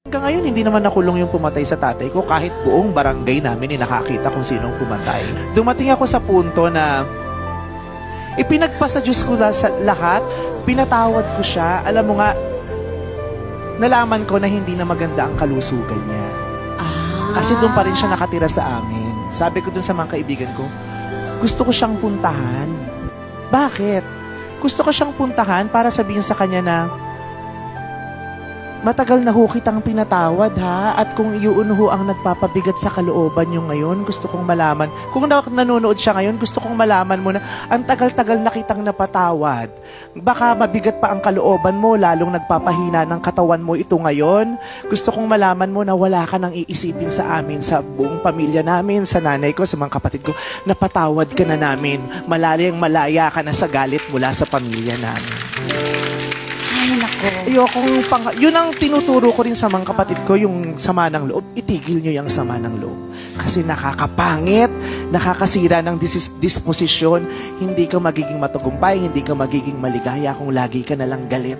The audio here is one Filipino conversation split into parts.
Hanggang ngayon, hindi naman nakulong yung pumatay sa tatay ko kahit buong barangay namin nakakita kung sinong pumatay. Dumating ako sa punto na ipinagpasa Diyos ko sa lahat, pinatawad ko siya. Alam mo nga, nalaman ko na hindi na maganda ang kalusugan niya. Kasi doon pa rin siya nakatira sa amin. Sabi ko doon sa mga kaibigan ko, gusto ko siyang puntahan. Bakit? Gusto ko siyang puntahan para sabihin sa kanya na, matagal na ho kitang pinatawad ha, at kung iyon ho ang nagpapabigat sa kalooban nyo ngayon, gusto kong malaman, kung nanonood siya ngayon, gusto kong malaman mo na ang tagal-tagal na kitang napatawad. Baka mabigat pa ang kalooban mo, lalong nagpapahina ng katawan mo ito ngayon. Gusto kong malaman mo na wala ka nang iisipin sa amin, sa buong pamilya namin, sa nanay ko, sa mga kapatid ko, napatawad ka na namin, malaya ka na sa galit mula sa pamilya namin. Ay, nako. Yun ang tinuturo ko rin sa mga kapatid ko, yung sama ng loob. Itigil nyo yung sama ng loob. Kasi nakakapangit, nakakasira ng disposisyon. Hindi ka magiging matagumpay, hindi ka magiging maligaya kung lagi ka nalang galit.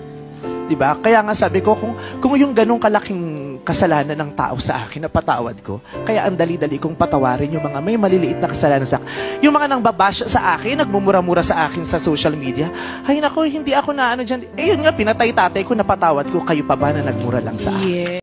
Diba? Kaya nga sabi ko, kung yung ganong kalaking kasalanan ng tao sa akin, napatawad ko, kaya ang dali-dali kong patawarin yung mga may maliliit na kasalanan sa akin. Yung mga nang babash sa akin, nagmumura-mura sa akin sa social media, ay nako, hindi ako na ano dyan. Eh yun nga, pinatay tatay ko, napatawad ko, kayo pa ba na nagmura lang sa akin? Yeah.